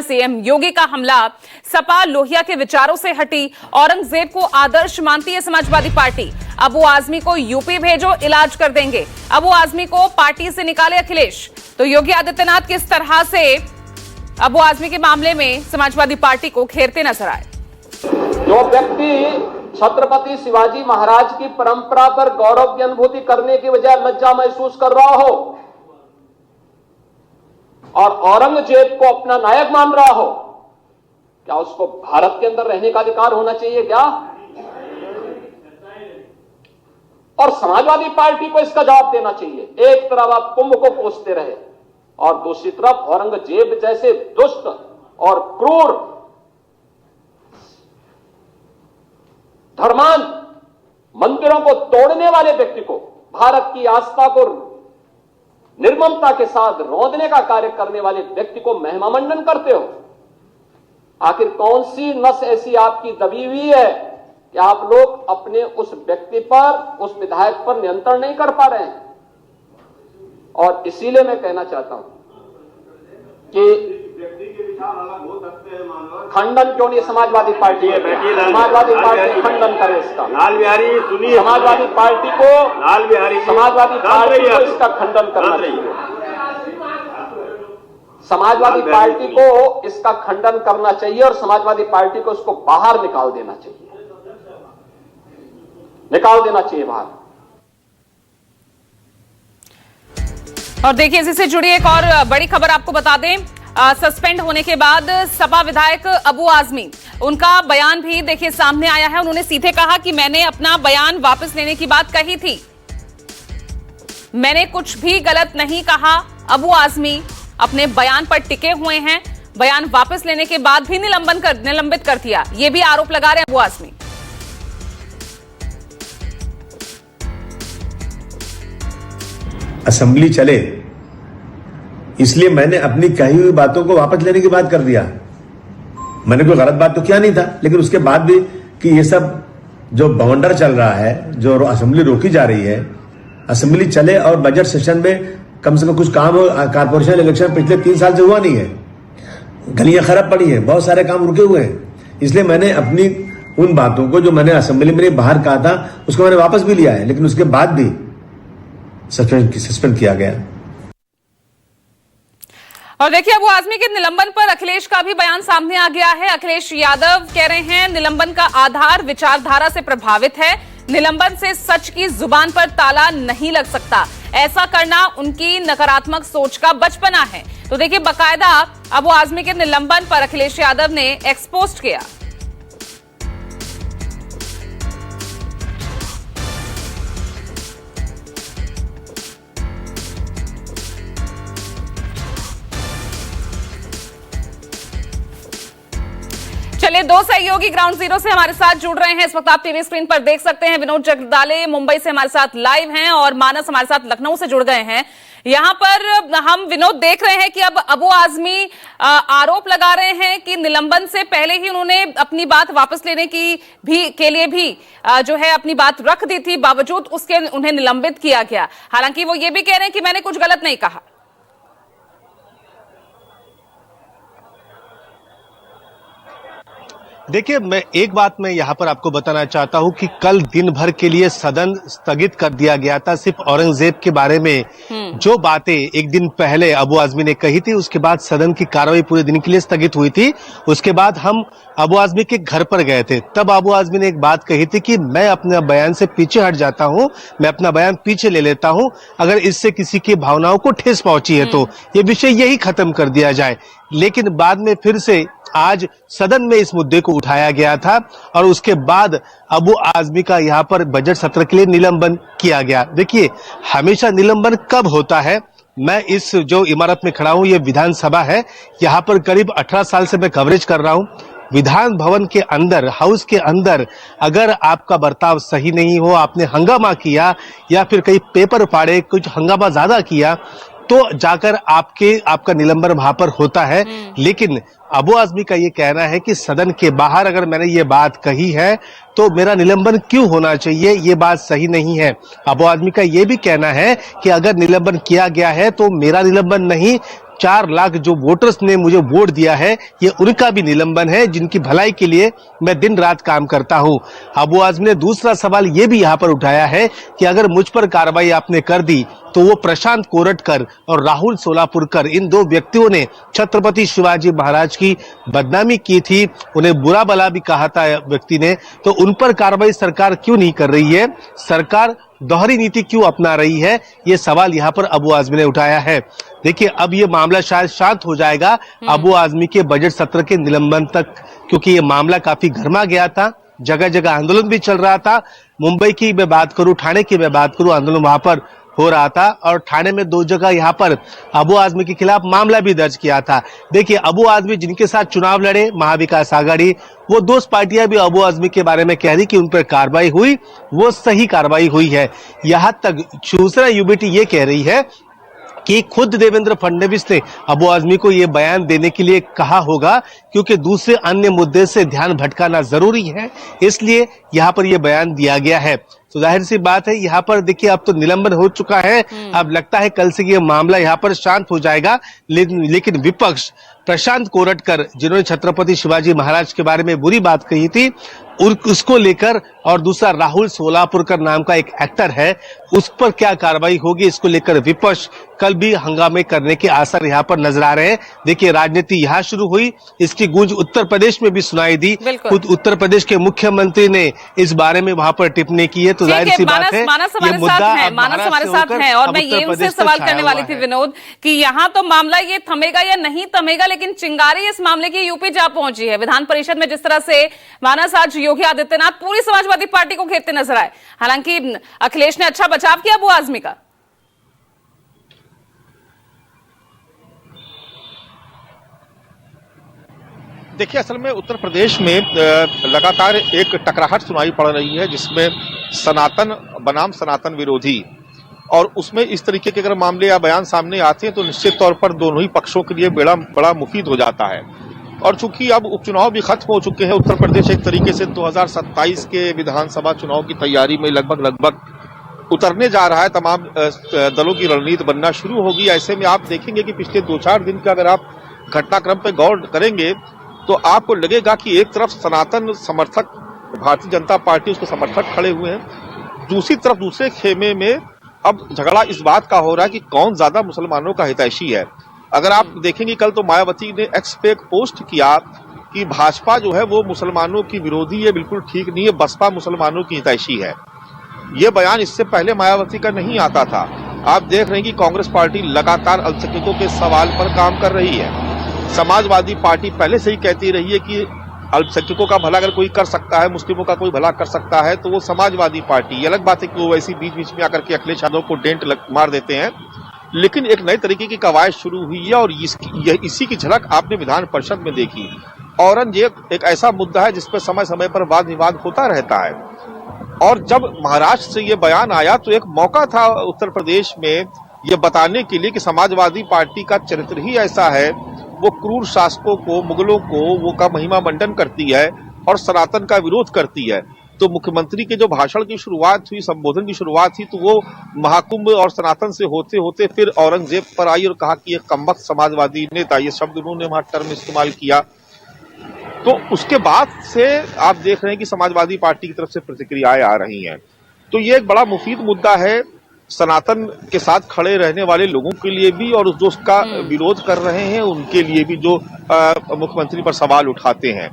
CM योगी का हमला। सपा लोहिया के विचारों से हटी। औरंगजेब को आदर्श मानती है समाजवादी पार्टी। अबू आजमी को यूपी भेजो, इलाज कर देंगे। अबू आजमी को पार्टी से निकाले अखिलेश। तो योगी आदित्यनाथ किस तरह से अबू आजमी के मामले में समाजवादी पार्टी को घेरते नजर आए। जो व्यक्ति छत्रपति शिवाजी महाराज की परंपरा पर गौरव की अनुभूति करने की बजाय लज्जा महसूस कर रहा हो और औरंगजेब को अपना नायक मान रहा हो, क्या उसको भारत के अंदर रहने का अधिकार होना चाहिए क्या? और समाजवादी पार्टी को इसका जवाब देना चाहिए। एक तरफ आप कुंभ को कोसते रहे और दूसरी तरफ औरंगजेब जैसे दुष्ट और क्रूर धर्मान मंदिरों को तोड़ने वाले व्यक्ति को, भारत की आस्था को निर्ममता के साथ रौंदने का कार्य करने वाले व्यक्ति को महिमा मंडन करते हो। आखिर कौन सी नस ऐसी आपकी दबी हुई है कि आप लोग अपने उस व्यक्ति पर, उस विधायक पर नियंत्रण नहीं कर पा रहे हैं? और इसीलिए मैं कहना चाहता हूं कि खंडन क्यों नहीं समाजवादी पार्टी है? समाजवादी पार्टी खंडन करे इसका। लाल बिहारी सुनिए, समाजवादी पार्टी को, लाल बिहारी समाजवादी पार्टी को इसका खंडन करना चाहिए। समाजवादी पार्टी को इसका खंडन करना चाहिए और समाजवादी पार्टी को इसको बाहर निकाल देना चाहिए, निकाल देना चाहिए बाहर। और देखिए, इसी से जुड़ी एक और बड़ी खबर आपको बता दें। सस्पेंड होने के बाद सपा विधायक अबू आजमी, उनका बयान भी देखिए सामने आया है। उन्होंने सीधे कहा कि मैंने अपना बयान वापस लेने की बात कही थी, मैंने कुछ भी गलत नहीं कहा। अबू आजमी अपने बयान पर टिके हुए हैं। बयान वापस लेने के बाद भी निलंबित कर दिया, ये भी आरोप लगा रहे हैं अबू आजमी। असेंबली चले इसलिए मैंने अपनी कही हुई बातों को वापस लेने की बात कर दिया। मैंने कोई गलत बात तो किया नहीं था, लेकिन उसके बाद भी कि ये सब जो बवंडर चल रहा है, जो असेंबली रोकी जा रही है, असेंबली चले और बजट सेशन में कम से कम कुछ काम हो। कारपोरेशन इलेक्शन पिछले 3 साल से हुआ नहीं है, गलियां खराब पड़ी हैं, बहुत सारे काम रुके हुए हैं। इसलिए मैंने अपनी उन बातों को जो मैंने असेंबली में बाहर कहा था उसको मैंने वापस भी लिया है, लेकिन उसके बाद भी सस्पेंड किया गया। और देखिए, अबू आजमी के निलंबन पर अखिलेश का भी बयान सामने आ गया है। अखिलेश यादव कह रहे हैं निलंबन का आधार विचारधारा से प्रभावित है। निलंबन से सच की जुबान पर ताला नहीं लग सकता। ऐसा करना उनकी नकारात्मक सोच का बचपना है। तो देखिए, बाकायदा अबू आजमी के निलंबन पर अखिलेश यादव ने एक्सपोज किया। चलिए, 2 सहयोगी ग्राउंड जीरो से हमारे साथ जुड़ रहे हैं। इस वक्त आप टीवी स्क्रीन पर देख सकते हैं। विनोद जगदाले मुंबई से हमारे साथ लाइव हैं और मानस हमारे साथ लखनऊ से जुड़ गए हैं। यहां पर हम विनोद देख रहे हैं कि अब अबू आजमी आरोप लगा रहे हैं कि निलंबन से पहले ही उन्होंने अपनी बात वापस लेने के लिए भी जो है अपनी बात रख दी थी, बावजूद उसके उन्हें निलंबित किया गया। हालांकि वो ये भी कह रहे हैं कि मैंने कुछ गलत नहीं कहा। देखिए, मैं एक बात मैं यहाँ पर आपको बताना चाहता हूँ कि कल दिन भर के लिए सदन स्थगित कर दिया गया था। सिर्फ औरंगजेब के बारे में जो बातें एक दिन पहले अबू आजमी ने कही थी, उसके बाद सदन की कार्रवाई पूरे दिन के लिए स्थगित हुई थी। उसके बाद हम अबू आजमी के घर पर गए थे। तब अबू आजमी ने एक बात कही थी कि मैं अपने बयान से पीछे हट जाता हूँ, मैं अपना बयान पीछे ले लेता हूँ, अगर इससे किसी की भावनाओं को ठेस पहुंची है तो ये विषय यही खत्म कर दिया जाए। लेकिन बाद में फिर से आज सदन में इस मुद्दे को उठाया गया था और उसके बाद अबू आजमी का यहाँ पर बजट सत्र के लिए निलंबन किया गया। देखिए, हमेशा निलंबन कब होता है? मैं इस जो इमारत में खड़ा हूँ, ये विधानसभा है। यहाँ पर करीब 18 साल से मैं कवरेज कर रहा हूँ। विधान भवन के अंदर, हाउस के अंदर अगर आपका बर्ताव सही नहीं हो, आपने हंगामा किया या फिर कई पेपर फाड़े, कुछ हंगामा ज्यादा किया, तो जाकर आपका निलंबन वहां पर होता है। लेकिन अबू आजमी का ये कहना है कि सदन के बाहर अगर मैंने ये बात कही है तो मेरा निलंबन क्यों होना चाहिए, ये बात सही नहीं है। अबू आजमी का ये भी कहना है कि अगर निलंबन किया गया है तो मेरा निलंबन नहीं, 4 लाख जो वोटर्स ने मुझे वोट दिया है, ये उनका भी निलंबन है, जिनकी भलाई के लिए मैं दिन रात काम करता हूं। अबू आजमी ने दूसरा सवाल ये भी यहां पर उठाया है कि अगर मुझ पर कार्रवाई आपने कर दी तो वो प्रशांत कोरटकर और राहुल सोलापुरकर, इन 2 व्यक्तियों ने छत्रपति शिवाजी महाराज की बदनामी की थी, उन्हें बुरा भला भी कहा था व्यक्ति ने, तो उन पर कार्रवाई सरकार क्यों नहीं कर रही है? सरकार दोहरी नीति क्यों अपना रही है? ये सवाल यहाँ पर अबू आजमी ने उठाया है। देखिए, अब ये मामला शायद शांत हो जाएगा अबू आजमी के बजट सत्र के निलंबन तक, क्योंकि ये मामला काफी गर्मा गया था, जगह जगह आंदोलन भी चल रहा था। मुंबई की मैं बात करूं, ठाणे की मैं बात करूं, आंदोलन वहां पर हो रहा था और ठाणे में 2 जगह यहाँ पर अबू आजमी के खिलाफ मामला भी दर्ज किया था। देखिए, अबू आजमी जिनके साथ चुनाव लड़े, महाविकास आघाड़ी, वो 2 पार्टियां भी अबू आजमी के बारे में कह रही कि उन पर कार्रवाई हुई, वो सही कार्रवाई हुई है। यहां तक शिवसेना यूबीटी ये कह रही है कि खुद देवेंद्र फडणवीस ने अबू आजमी को यह बयान देने के लिए कहा होगा, क्योंकि दूसरे अन्य मुद्दे से ध्यान भटकाना जरूरी है, इसलिए यहां पर यह बयान दिया गया है। तो जाहिर सी बात है, यहाँ पर देखिए अब तो निलंबन हो चुका है, अब लगता है कल से ये मामला यहाँ पर शांत हो जाएगा। लेकिन विपक्ष प्रशांत कोरटकर, जिन्होंने छत्रपति शिवाजी महाराज के बारे में बुरी बात कही थी, उसको लेकर, और दूसरा राहुल सोलापुरकर नाम का एक एक्टर है, उस पर क्या कार्रवाई होगी, इसको लेकर विपक्ष कल भी हंगामे करने के आसार यहाँ पर नजर आ रहे हैं। देखिए, राजनीति यहाँ शुरू हुई, इसकी गूंज उत्तर प्रदेश में भी सुनाई दी। खुद उत्तर प्रदेश के मुख्यमंत्री ने इस बारे में वहां पर टिप्पणी की है। तो जाहिर सी बात है, मानस हमारे साथ है और मैं ये उनसे सवाल करने वाली थी विनोद कि यहाँ तो मामला ये थमेगा या नहीं थमेगा, लेकिन चिंगारी इस मामले की यूपी जा पहुंची है। विधान परिषद में जिस तरह से मानस आज योगी आदित्यनाथ पूरी समाजवादी पार्टी को घेरते नजर आए, हालांकि अखिलेश ने अच्छा बचाव किया अबू आजमी का। देखिए, असल में उत्तर प्रदेश में लगातार एक टकराहट सुनाई पड़ रही है, जिसमें सनातन बनाम सनातन विरोधी, और उसमें इस तरीके के अगर मामले या बयान सामने आते हैं तो निश्चित तौर पर दोनों ही पक्षों के लिए बड़ा मुफीद हो जाता है। और चूंकि अब उपचुनाव भी खत्म हो चुके हैं, उत्तर प्रदेश एक तरीके से 2027 के विधानसभा चुनाव की तैयारी में लगभग उतरने जा रहा है, तमाम दलों की रणनीति बनना शुरू होगी। ऐसे में आप देखेंगे कि पिछले 2-4 दिन का अगर आप घटनाक्रम पर गौर करेंगे तो आपको लगेगा कि एक तरफ सनातन समर्थक भारतीय जनता पार्टी, उसके समर्थक खड़े हुए हैं, दूसरी तरफ दूसरे खेमे में अब झगड़ा इस बात का हो रहा है कि कौन ज्यादा मुसलमानों का हितैषी है। अगर आप देखेंगे, कल तो मायावती ने एक्स पे एक पोस्ट किया कि भाजपा जो है वो मुसलमानों की विरोधी है, बिल्कुल ठीक नहीं है, बसपा मुसलमानों की हितैषी है। ये बयान इससे पहले मायावती का नहीं आता था। आप देख रहे हैं कि कांग्रेस पार्टी लगातार अल्पसंख्यकों के सवाल पर काम कर रही है। समाजवादी पार्टी पहले से ही कहती रही है कि अल्पसंख्यकों का भला अगर कोई कर सकता है, मुस्लिमों का कोई भला कर सकता है, तो वो समाजवादी पार्टी। अलग बात है कि वो वैसी बीच बीच में आकर के अखिलेश यादव को डेंट मार देते हैं, लेकिन एक नए तरीके की कवायद शुरू हुई है और इसी की झलक आपने विधान परिषद में देखी। औरंगजेब एक ऐसा मुद्दा है जिस पर समय समय पर वाद विवाद होता रहता है, और जब महाराष्ट्र से ये बयान आया तो एक मौका था उत्तर प्रदेश में ये बताने के लिए कि समाजवादी पार्टी का चरित्र ही ऐसा है, वो क्रूर शासकों को, मुगलों को वो का महिमा मंडन करती है और सनातन का विरोध करती है। तो मुख्यमंत्री के जो भाषण की शुरुआत हुई, संबोधन की शुरुआत थी, तो वो महाकुंभ और सनातन से होते होते फिर औरंगजेब पर आई और कहा कि ये कमबख्त समाजवादी नेता, ये शब्द उन्होंने वहां टर्म इस्तेमाल किया। तो उसके बाद से आप देख रहे हैं कि समाजवादी पार्टी की तरफ से प्रतिक्रियाएं आ रही हैं। तो ये एक बड़ा मुफीद मुद्दा है सनातन के साथ खड़े रहने वाले लोगों के लिए भी, और जो उसका विरोध कर रहे हैं उनके लिए भी, जो मुख्यमंत्री पर सवाल उठाते हैं।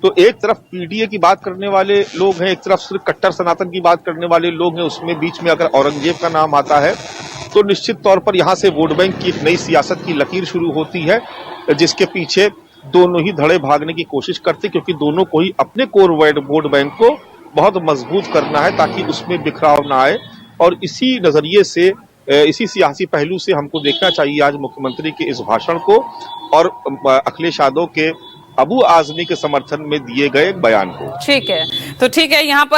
तो एक तरफ पीडीए की बात करने वाले लोग हैं, एक तरफ सिर्फ कट्टर सनातन की बात करने वाले लोग हैं, उसमें बीच में अगर औरंगजेब का नाम आता है तो निश्चित तौर पर यहाँ से वोट बैंक की एक नई सियासत की लकीर शुरू होती है, जिसके पीछे दोनों ही धड़े भागने की कोशिश करते, क्योंकि दोनों को ही अपने कोर वोट बैंक को बहुत मजबूत करना है ताकि उसमें बिखराव ना आए। और इसी नजरिए से, इसी सियासी पहलू से हमको देखना चाहिए आज मुख्यमंत्री के इस भाषण को और अखिलेश यादव के अबू आजमी के समर्थन में दिए गए बयान को। ठीक है, तो ठीक है, यहाँ पर